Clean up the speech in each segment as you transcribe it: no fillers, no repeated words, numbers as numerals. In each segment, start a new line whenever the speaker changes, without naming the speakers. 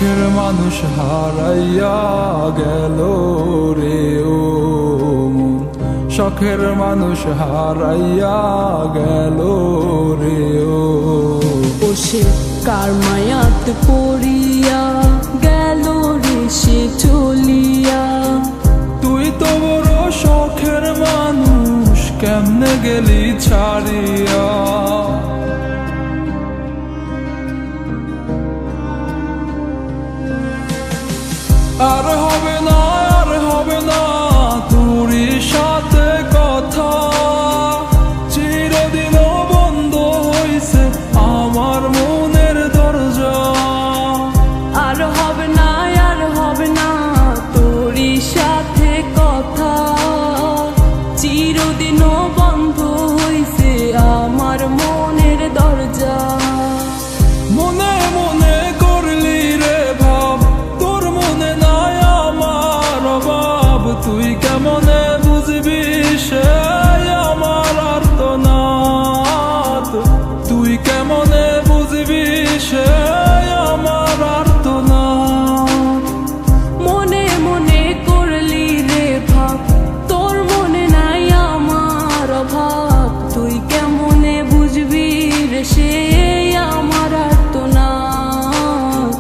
শখের মানুষ হারাইয়া গেল রে ও মন, শখের মানুষ হারাইয়া গেল রে ও।
সে কার মায়াত পড়িয়া গেল রে সে চলিয়া।
তুই তো বড় শখের মানুষ, কেমনে গেলি ছাড়িয়া। আর হবে না, আর হবে না তোরই সাথে কথা, চিরদিন বন্ধ হইছে আমার মনের দরজা।
আর হবে না, আর হবে না তোরই সাথে কথা, চিরদিনও বন্ধ হইছে আমার মনের দরজা।
মনে মনে করলি রে ভাব, তোর মনে নাই আমার অভাব। তুই কেমনে বুঝবি সে আমার আর্তনাদ, তুই কেমনে বুঝবি সে আমার আর্তনাদ।
মনে মনে করলি রে ভাব, তোর মনে নাই আমার অভাব। তুই কেমনে বুঝবি রে সে আমার আর্তনাদ,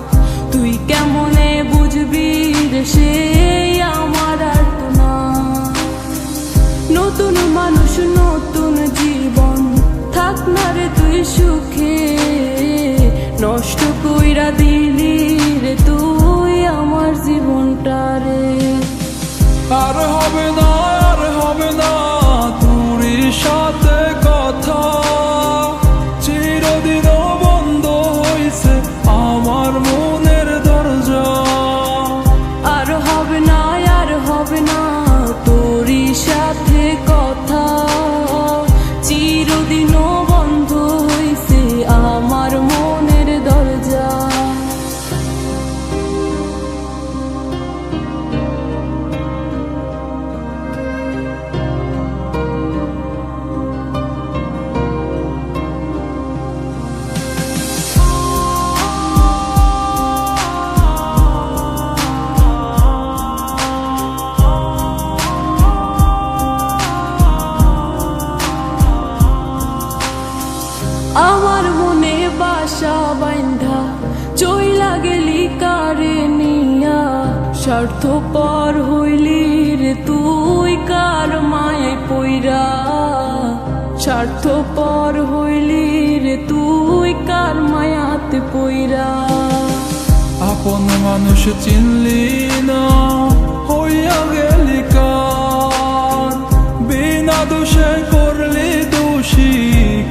তুই কেমনে বুঝবি রে সে আমার আর্তনাদ। নতুন মানুষ নতুন জীবন, থাক না রে তুই সুখে, নষ্ট কইরা দিলি রে তুই আমার জীবনটা রে।
আর হবে না, আর হবে না তোরই সাথে কথা, চিরদিন বন্ধ হইছে আমার মনের দরজা।
আর হবে না, আর হবে না তোরই সাথে কথা, চিরদিনও বন্ধ হইছে আমার মনের দরজা। আমার মনে বাসা বাইন্ধা চইলা গেলি কারে নিয়া, স্বার্থপর হইলি রে তুই কার মায়ায় পইরা। স্বার্থপর হইলি রে তুই কার মায়াতে পইরা।
আপন মানুষ চিনলি না, হইয়া গেলি কার। বিনা দোষে করলি দোষী,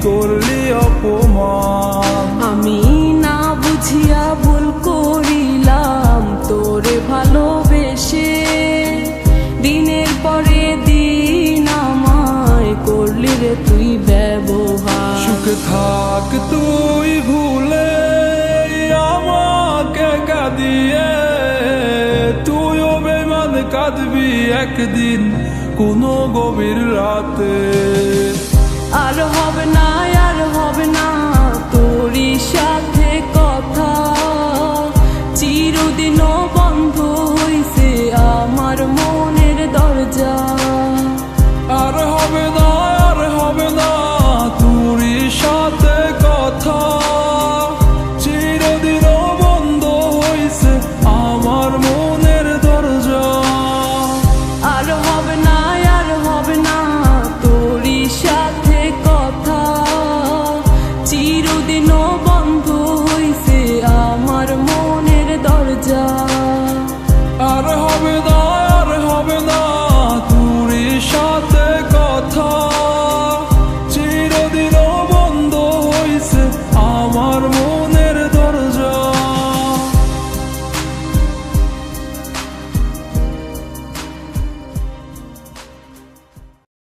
করলি অপমান।
আমি না বুঝিয়া ভুল করিলাম তোরে ভালোবেসে, দিনের পরে দিন আমায় করলি রে তুই ব্যবহার।
সুখে থাক তুই ভুলে আমাকে কাঁদিয়ে, তুইও বেমান কাঁদবি একদিন কোনো গভীর রাতে।
আর হবে না, আর হবে না তোরই সাথে কথা, চিরদিনও